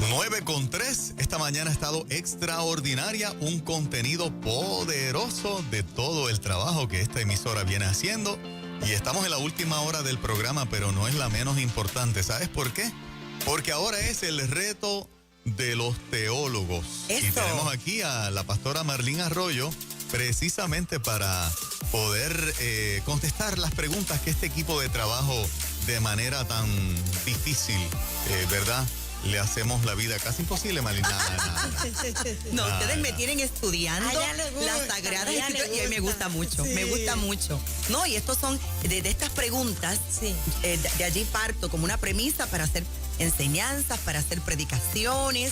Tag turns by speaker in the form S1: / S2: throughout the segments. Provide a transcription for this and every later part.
S1: 9:03, esta mañana ha estado extraordinaria, un contenido poderoso de todo el trabajo que esta emisora viene haciendo. Y estamos en la última hora del programa, pero no es la menos importante. ¿Sabes por qué? Porque ahora es el reto de los teólogos.
S2: Eso.
S1: Y tenemos aquí a la pastora Marlene Arroyo, precisamente para poder contestar las preguntas que este equipo de trabajo, de manera tan difícil, ¿verdad?, le hacemos la vida casi imposible, Marlene.
S2: No, ustedes me tienen estudiando las sagradas escrituras y a mí me gusta mucho, me gusta mucho. No, y estos son, de estas preguntas, de allí parto como una premisa para hacer enseñanzas, para hacer predicaciones.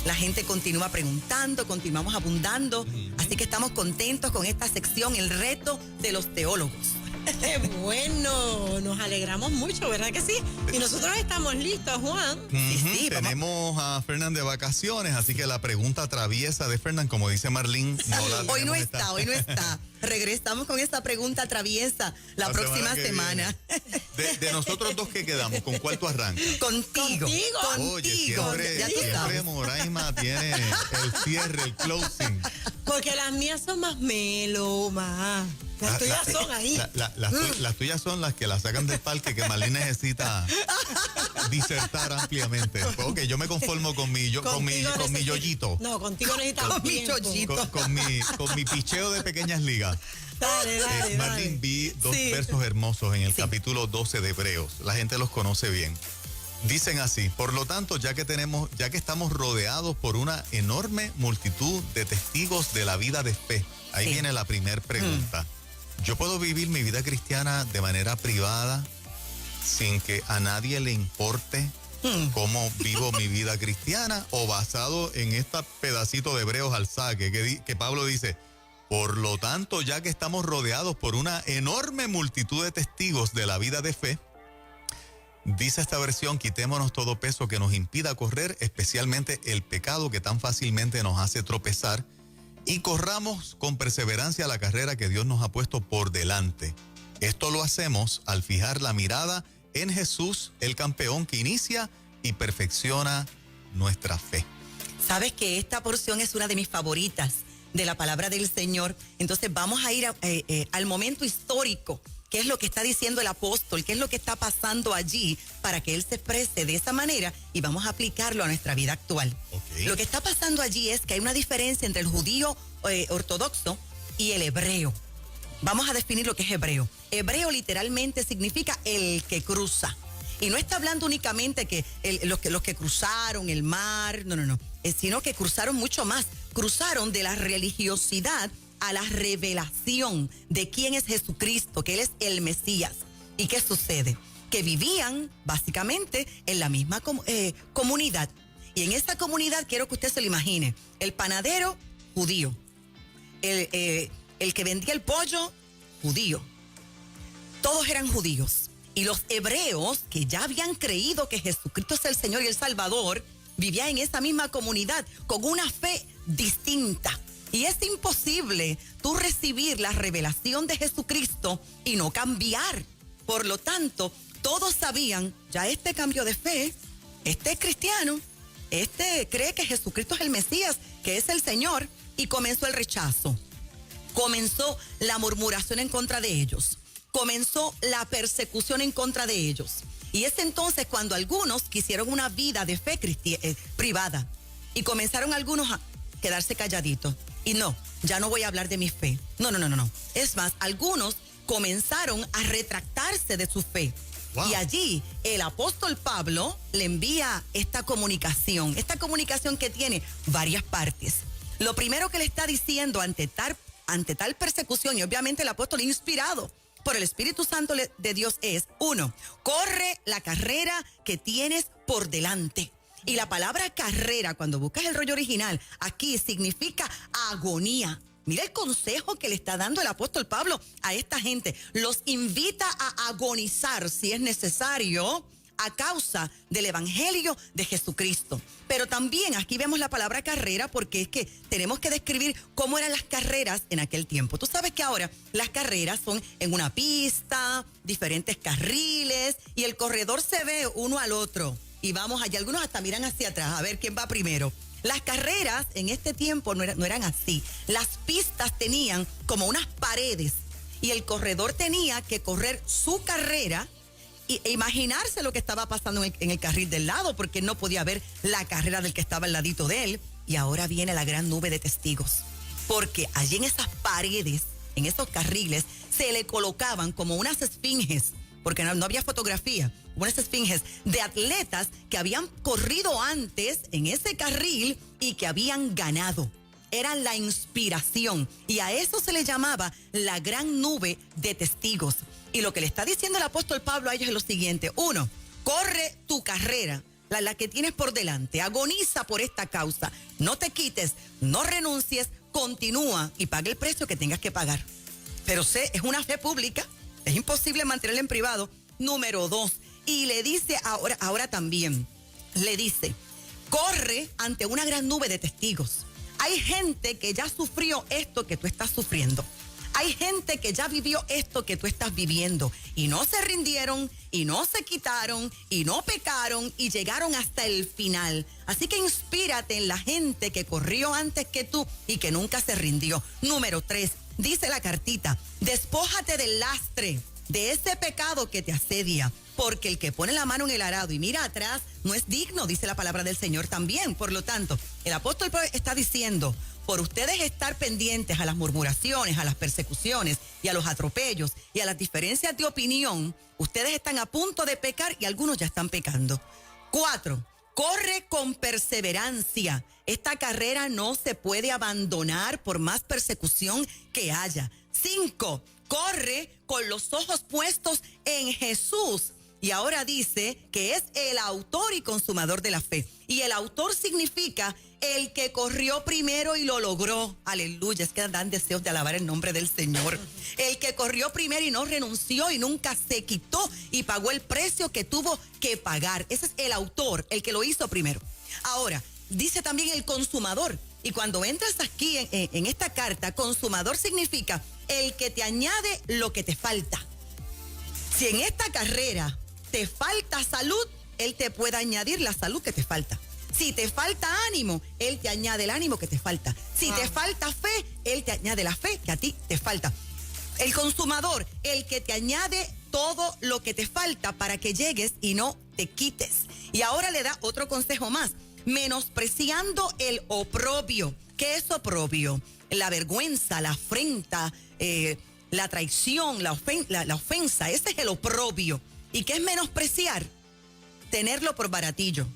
S2: La gente continúa preguntando, continuamos abundando. Así que estamos contentos con esta sección, el reto de los teólogos.
S3: ¡Qué bueno! Nos alegramos mucho, ¿verdad que sí? Y nosotros estamos listos, Juan.
S2: Sí,
S1: tenemos a Fernán de vacaciones, así que la pregunta traviesa de Fernán, como dice Marlene, no la
S2: hoy no está. Regresamos con esta pregunta traviesa la próxima semana.
S1: De nosotros dos, ¿qué quedamos? ¿Con cuál tú arrancas?
S2: Contigo.
S1: Oye, siempre Moraima tiene el cierre, el closing.
S3: Porque las mías son más melo, más. Las tuyas son ahí.
S1: Las tuyas son las que las sacan del parque, que Marlene necesita disertar ampliamente. Ok, yo me conformo con mi yoyito.
S3: No, contigo necesitamos
S2: con mi yoyito.
S1: Con mi picheo de pequeñas ligas.
S3: Dale.
S1: Marlene, vi dos versos hermosos en el capítulo 12 de Hebreos. La gente los conoce bien. Dicen así: por lo tanto, ya que estamos rodeados por una enorme multitud de testigos de la vida de fe. Ahí viene la primera pregunta. ¿Yo puedo vivir mi vida cristiana de manera privada sin que a nadie le importe cómo vivo mi vida cristiana? O basado en este pedacito de Hebreos al saque, que Pablo dice: por lo tanto, ya que estamos rodeados por una enorme multitud de testigos de la vida de fe, dice esta versión: quitémonos todo peso que nos impida correr, especialmente el pecado que tan fácilmente nos hace tropezar, y corramos con perseverancia la carrera que Dios nos ha puesto por delante. Esto lo hacemos al fijar la mirada en Jesús, el campeón que inicia y perfecciona nuestra fe.
S2: Sabes que esta porción es una de mis favoritas de la palabra del Señor. Entonces vamos a ir al momento histórico. ¿Qué es lo que está diciendo el apóstol? ¿Qué es lo que está pasando allí para que él se exprese de esa manera? Y vamos a aplicarlo a nuestra vida actual.
S1: Okay.
S2: Lo que está pasando allí es que hay una diferencia entre el judío ortodoxo y el hebreo. Vamos a definir lo que es hebreo. Hebreo literalmente significa el que cruza. Y no está hablando únicamente que los que cruzaron el mar, no, sino que cruzaron mucho más. Cruzaron de la religiosidad a la revelación de quién es Jesucristo, que Él es el Mesías. ¿Y qué sucede? Que vivían básicamente en la misma comunidad. Y en esta comunidad quiero que usted se lo imagine. El panadero, judío. El que vendía el pollo, judío. Todos eran judíos. Y los hebreos, que ya habían creído que Jesucristo es el Señor y el Salvador, vivían en esa misma comunidad con una fe distinta. Y es imposible tú recibir la revelación de Jesucristo y no cambiar. Por lo tanto, todos sabían, ya este cambio de fe, este es cristiano, este cree que Jesucristo es el Mesías, que es el Señor, y comenzó el rechazo. Comenzó la murmuración en contra de ellos. Comenzó la persecución en contra de ellos. Y es entonces cuando algunos quisieron una vida de fe privada y comenzaron algunos a quedarse calladitos. Y no, ya no voy a hablar de mi fe. No. Es más, algunos comenzaron a retractarse de su fe. Wow. Y allí el apóstol Pablo le envía esta comunicación que tiene varias partes. Lo primero que le está diciendo ante tal persecución, y obviamente el apóstol inspirado por el Espíritu Santo de Dios es: 1, corre la carrera que tienes por delante. Y la palabra carrera, cuando buscas el rollo original, aquí significa agonía. Mira el consejo que le está dando el apóstol Pablo a esta gente. Los invita a agonizar si es necesario a causa del evangelio de Jesucristo. Pero también aquí vemos la palabra carrera porque es que tenemos que describir cómo eran las carreras en aquel tiempo. Tú sabes que ahora las carreras son en una pista, diferentes carriles y el corredor se ve uno al otro. y vamos allá. Algunos hasta miran hacia atrás a ver quién va primero. Las carreras en este tiempo no eran así. Las pistas tenían como unas paredes y el corredor tenía que correr su carrera e imaginarse lo que estaba pasando en el carril del lado, porque no podía ver la carrera del que estaba al ladito de él. Y ahora viene la gran nube de testigos, porque allí en esas paredes, en esos carriles, se le colocaban como unas esfinges, porque no había fotografía, unas esfinges de atletas que habían corrido antes en ese carril y que habían ganado. Era la inspiración, y a eso se le llamaba la gran nube de testigos. Y lo que le está diciendo el apóstol Pablo a ellos es lo siguiente: 1, corre tu carrera, la que tienes por delante, agoniza por esta causa, no te quites, no renuncies, continúa y paga el precio que tengas que pagar. Pero es una fe pública, es imposible mantenerla en privado. Número 2, y le dice ahora también, le dice, corre ante una gran nube de testigos. Hay gente que ya sufrió esto que tú estás sufriendo. Hay gente que ya vivió esto que tú estás viviendo y no se rindieron y no se quitaron y no pecaron y llegaron hasta el final. Así que inspírate en la gente que corrió antes que tú y que nunca se rindió. Número 3, dice la cartita, despójate del lastre, de ese pecado que te asedia, porque el que pone la mano en el arado y mira atrás no es digno, dice la palabra del Señor también. Por lo tanto, el apóstol está diciendo, por ustedes estar pendientes a las murmuraciones, a las persecuciones y a los atropellos y a las diferencias de opinión, ustedes están a punto de pecar y algunos ya están pecando. 4, corre con perseverancia. Esta carrera no se puede abandonar por más persecución que haya. 5, corre con los ojos puestos en Jesús. Y ahora dice que es el autor y consumador de la fe. Y el autor significa el que corrió primero y lo logró. Aleluya, es que dan deseos de alabar el nombre del Señor. El que corrió primero y no renunció y nunca se quitó y pagó el precio que tuvo que pagar. Ese es el autor, el que lo hizo primero. Ahora, dice también el consumador. Y cuando entras aquí en esta carta, consumador significa el que te añade lo que te falta. Si en esta carrera te falta salud, Él te puede añadir la salud que te falta. Si te falta ánimo, Él te añade el ánimo que te falta. Si te falta fe, Él te añade la fe que a ti te falta. El consumador, el que te añade todo lo que te falta para que llegues y no te quites. Y ahora le da otro consejo más, menospreciando el oprobio. ¿Qué es oprobio? La vergüenza, la afrenta, la traición, la ofensa. Ese es el oprobio. ¿Y qué es menospreciar? Tenerlo por baratillo.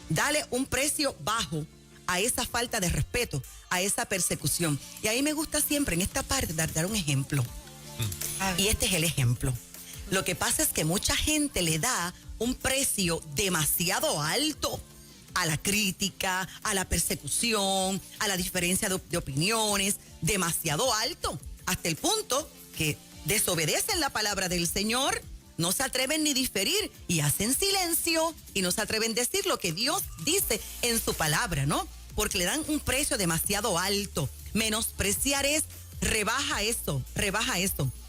S2: Dale un precio bajo a esa falta de respeto, a esa persecución. Y ahí me gusta siempre en esta parte dar un ejemplo. Y este es el ejemplo. Lo que pasa es que mucha gente le da un precio demasiado alto a la crítica, a la persecución, a la diferencia de opiniones, demasiado alto, hasta el punto que desobedecen la palabra del Señor, no se atreven ni diferir y hacen silencio y no se atreven a decir lo que Dios dice en su palabra, ¿no? Porque le dan un precio demasiado alto. Menospreciar es, rebaja eso.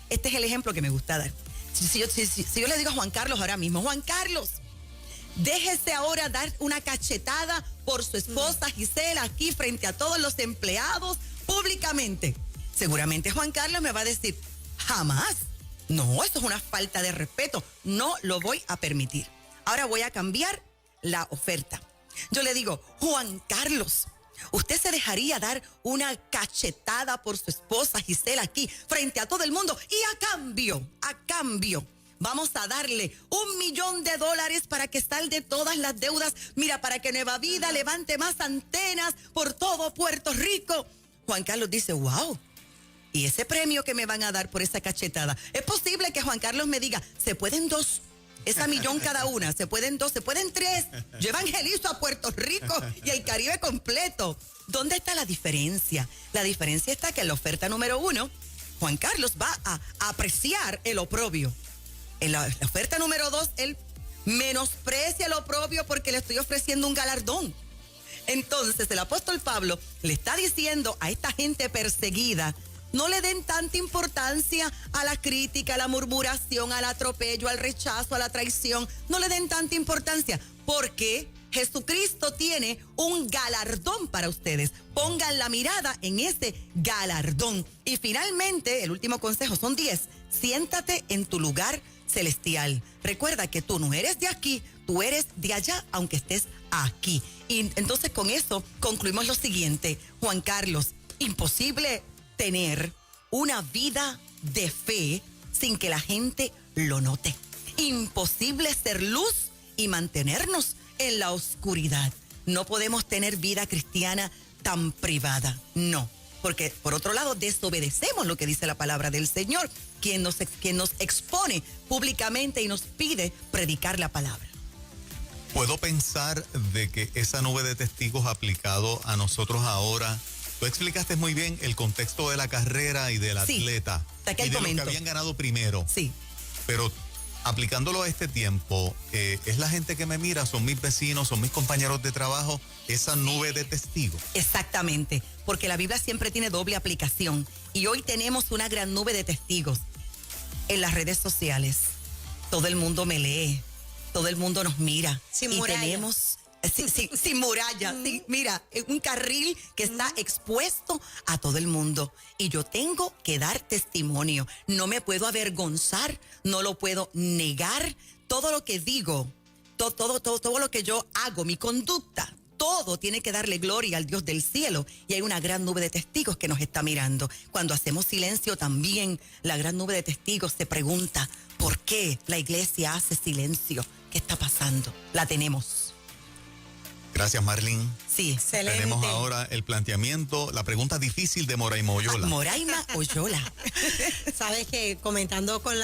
S2: Este es el ejemplo que me gusta dar. Si yo le digo a Juan Carlos ahora mismo, Juan Carlos, déjese ahora dar una cachetada por su esposa Gisela aquí frente a todos los empleados públicamente. Seguramente Juan Carlos me va a decir, jamás. No, eso es una falta de respeto. No lo voy a permitir. Ahora voy a cambiar la oferta. Yo le digo, Juan Carlos, ¿usted se dejaría dar una cachetada por su esposa Gisela aquí frente a todo el mundo? Y a cambio, vamos a darle $1,000,000 para que salde todas las deudas. Mira, para que Nueva Vida levante más antenas por todo Puerto Rico. Juan Carlos dice, wow. ¿Y ese premio que me van a dar por esa cachetada? Es posible que Juan Carlos me diga, se pueden 2, esa $1,000,000 cada una, se pueden 2, se pueden 3. Yo evangelizo a Puerto Rico y el Caribe completo. ¿Dónde está la diferencia? La diferencia está que en la oferta número 1, Juan Carlos va a apreciar el oprobio. En la oferta número 2, él menosprecia el oprobio porque le estoy ofreciendo un galardón. Entonces el apóstol Pablo le está diciendo a esta gente perseguida, no le den tanta importancia a la crítica, a la murmuración, al atropello, al rechazo, a la traición. No le den tanta importancia. porque Jesucristo tiene un galardón para ustedes. Pongan la mirada en ese galardón. Y finalmente, el último consejo, son 10. Siéntate en tu lugar celestial. Recuerda que tú no eres de aquí, tú eres de allá, aunque estés aquí. Y entonces con eso concluimos lo siguiente. Juan Carlos, imposible tener una vida de fe sin que la gente lo note. Imposible ser luz y mantenernos en la oscuridad. No podemos tener vida cristiana tan privada, no. Porque, por otro lado, desobedecemos lo que dice la palabra del Señor, quien nos expone públicamente y nos pide predicar la palabra.
S1: ¿Puedo pensar de que esa nube de testigos aplicado a nosotros ahora? Tú explicaste muy bien el contexto de la carrera y del atleta.
S2: Hasta que
S1: y de
S2: momento.
S1: lo que habían ganado primero.
S2: Sí.
S1: Pero aplicándolo a este tiempo, es la gente que me mira, son mis vecinos, son mis compañeros de trabajo, esa nube de testigos.
S2: Exactamente, porque la Biblia siempre tiene doble aplicación. Y hoy tenemos una gran nube de testigos en las redes sociales. Todo el mundo me lee, todo el mundo nos mira.
S3: Sin
S2: y
S3: muralla.
S2: tenemos... sin muralla, sí, mira, un carril que está expuesto a todo el mundo. Y yo tengo que dar testimonio. No me puedo avergonzar, no lo puedo negar. Todo lo que digo, todo lo que yo hago, mi conducta, todo tiene que darle gloria al Dios del cielo. Y hay una gran nube de testigos que nos está mirando. Cuando hacemos silencio también, la gran nube de testigos se pregunta, ¿por qué la iglesia hace silencio? ¿Qué está pasando? La tenemos.
S1: Gracias, Marlene.
S2: Sí.
S3: Excelente.
S1: Tenemos ahora el planteamiento, la pregunta difícil de Moraima Oyola.
S2: Moraima Oyola.
S3: Sabes que comentando con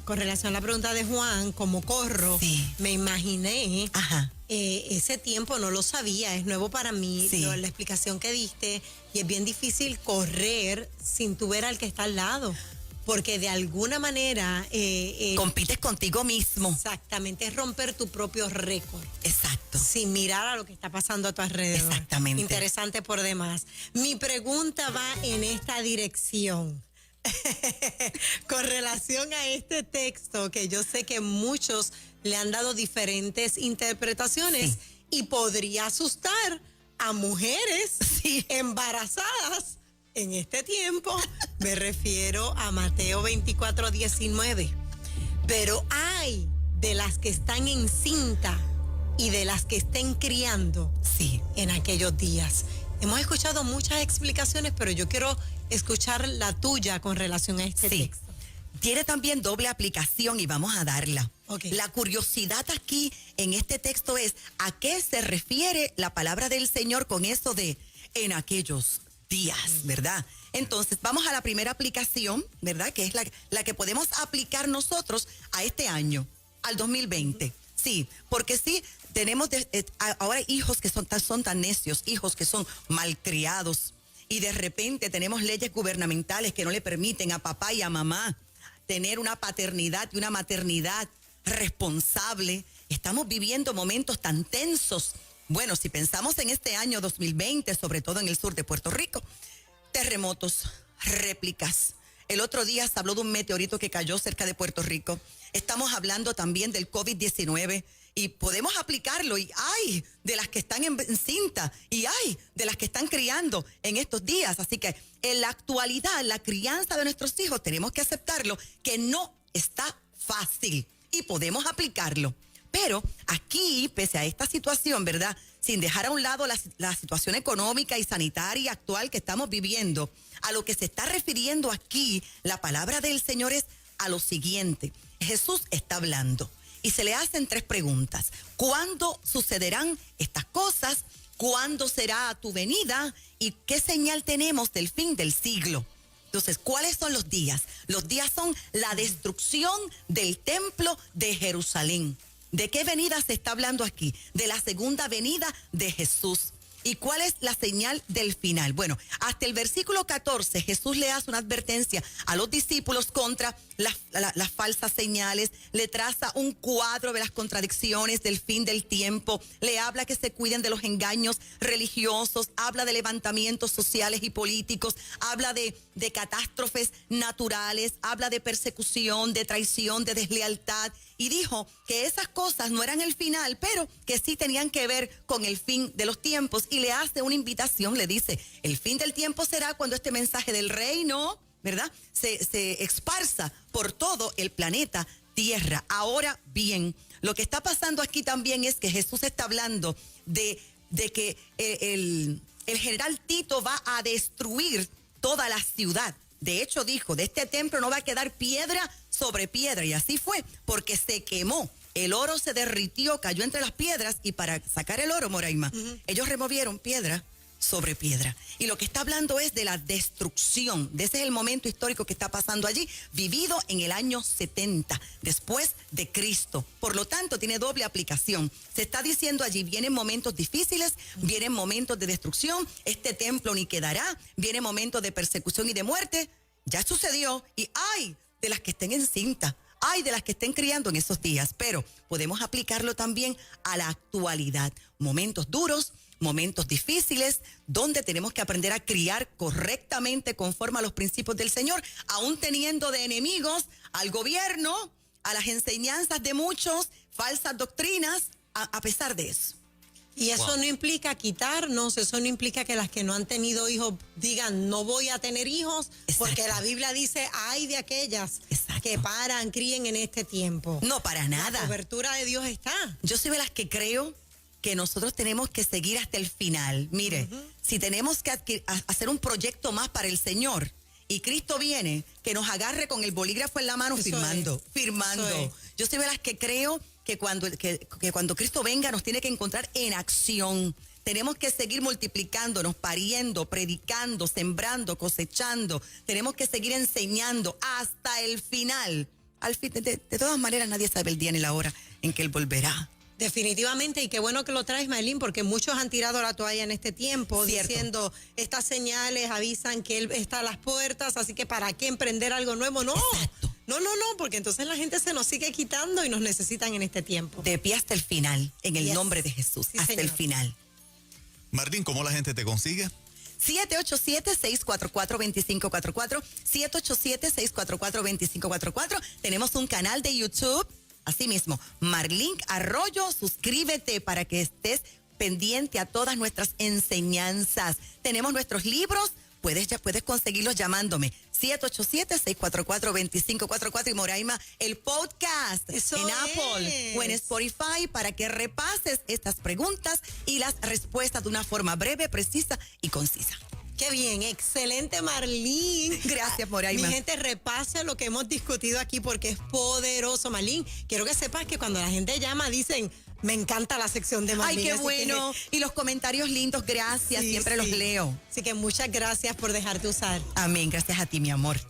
S3: con relación a la pregunta de Juan, como corro,
S2: Sí.
S3: me imaginé
S2: Ajá.
S3: ese tiempo, no lo sabía, es nuevo para mí,
S2: Sí.
S3: la explicación que diste, y es bien difícil correr sin tu ver al que está al lado, porque de alguna manera...
S2: Compites contigo mismo.
S3: exactamente, es romper tu propio récord.
S2: Exacto.
S3: Sin mirar a lo que está pasando a tu alrededor.
S2: Exactamente.
S3: Interesante por demás. Mi pregunta va en esta dirección. Con relación a este texto, que yo sé que muchos le han dado diferentes interpretaciones,
S2: Sí.
S3: y podría asustar a mujeres
S2: Sí.
S3: embarazadas en este tiempo. Me refiero a Mateo 24:19. Pero hay de las que están encinta y de las que estén criando
S2: Sí.
S3: en aquellos días. Hemos escuchado muchas explicaciones, pero yo quiero escuchar la tuya con relación a este
S2: Sí.
S3: texto.
S2: Tiene también doble aplicación y vamos a darla.
S3: Ok.
S2: La curiosidad aquí en este texto es ¿a qué se refiere la palabra del Señor con eso de en aquellos días, verdad? Entonces vamos a la primera aplicación, ¿verdad? Que es la que podemos aplicar nosotros a este año, al 2020. Sí, porque sí, tenemos ahora hijos que son tan necios, hijos que son malcriados, y de repente tenemos leyes gubernamentales que no le permiten a papá y a mamá tener una paternidad y una maternidad responsable. Estamos viviendo momentos tan tensos. Bueno, si pensamos en este año 2020, sobre todo en el sur de Puerto Rico, terremotos, réplicas. El otro día se habló de un meteorito que cayó cerca de Puerto Rico. Estamos hablando también del COVID-19 y podemos aplicarlo. Y hay de las que están encinta y hay de las que están criando en estos días. Así que en la actualidad, la crianza de nuestros hijos, tenemos que aceptarlo, que no está fácil y podemos aplicarlo. Pero aquí, pese a esta situación, ¿verdad? Sin dejar a un lado la situación económica y sanitaria actual que estamos viviendo, a lo que se está refiriendo aquí, la palabra del Señor es a lo siguiente. Jesús está hablando y se le hacen 3 preguntas. ¿Cuándo sucederán estas cosas? ¿Cuándo será tu venida? ¿Y qué señal tenemos del fin del siglo? Entonces, ¿cuáles son los días? Los días son la destrucción del templo de Jerusalén. ¿De qué venida se está hablando aquí? De la segunda venida de Jesús. ¿Y cuál es la señal del final? Bueno, hasta el versículo 14 Jesús le hace una advertencia a los discípulos contra las falsas señales, le traza un cuadro de las contradicciones del fin del tiempo, le habla que se cuiden de los engaños religiosos, habla de levantamientos sociales y políticos, habla de catástrofes naturales, habla de persecución, de traición, de deslealtad, y dijo que esas cosas no eran el final, pero que sí tenían que ver con el fin de los tiempos, y le hace una invitación, le dice, el fin del tiempo será cuando este mensaje del reino, ¿verdad?, se esparza por todo el planeta Tierra. Ahora bien, lo que está pasando aquí también es que Jesús está hablando de que el general Tito va a destruir toda la ciudad. De hecho, dijo, de este templo no va a quedar piedra sobre piedra. Y así fue, porque se quemó. El oro se derritió, cayó entre las piedras, y para sacar el oro, Moraima, ellos removieron piedra sobre piedra. Y lo que está hablando es de la destrucción. De ese es el momento histórico que está pasando allí, vivido en el año 70, después de Cristo. Por lo tanto, tiene doble aplicación. Se está diciendo allí, vienen momentos difíciles, vienen momentos de destrucción, este templo ni quedará, vienen momentos de persecución y de muerte. Ya sucedió, y ay de las que estén encinta, ay de las que estén criando en esos días, pero podemos aplicarlo también a la actualidad. Momentos duros, momentos difíciles, donde tenemos que aprender a criar correctamente conforme a los principios del Señor, aún teniendo de enemigos al gobierno, a las enseñanzas de muchos, falsas doctrinas, a pesar de eso.
S3: Y eso no implica quitarnos, eso no implica que las que no han tenido hijos digan, no voy a tener hijos, porque la Biblia dice, ay de aquellas que críen en este tiempo.
S2: No, para nada.
S3: La cobertura de Dios está.
S2: Yo soy de las que creo que nosotros tenemos que seguir hasta el final. Mire, si tenemos que hacer un proyecto más para el Señor y Cristo viene, que nos agarre con el bolígrafo en la mano firmando. Yo soy de las que creo que cuando Cristo venga nos tiene que encontrar en acción. Tenemos que seguir multiplicándonos, pariendo, predicando, sembrando, cosechando. Tenemos que seguir enseñando hasta el final. De todas maneras, nadie sabe el día ni la hora en que Él volverá.
S3: Definitivamente, y qué bueno que lo traes, Maylin, porque muchos han tirado la toalla en este tiempo, diciendo, estas señales avisan que Él está a las puertas, así que ¿para qué emprender algo nuevo? No, no, porque entonces la gente se nos sigue quitando y nos necesitan en este tiempo.
S2: De pie hasta el final, en el nombre de Jesús,
S3: sí,
S2: hasta
S3: señor.
S2: el final.
S1: Martín, ¿cómo la gente te consigue?
S2: 787-644-2544, 787-644-2544. Tenemos un canal de YouTube. Asimismo, Marlink Arroyo, suscríbete para que estés pendiente a todas nuestras enseñanzas. Tenemos nuestros libros, puedes conseguirlos llamándome 787-644-2544, y Moraima, el podcast en Apple o en Spotify, para que repases estas preguntas y las respuestas de una forma breve, precisa y concisa.
S3: Qué bien, excelente, Marlín.
S2: Gracias, Moraima.
S3: Mi gente, repase lo que hemos discutido aquí porque es poderoso, Marlín. Quiero que sepas que cuando la gente llama dicen, me encanta la sección de Marlín.
S2: Ay, qué bueno. Y los comentarios lindos, gracias, siempre los leo.
S3: Así que muchas gracias por dejarte usar.
S2: Amén, gracias a ti, mi amor.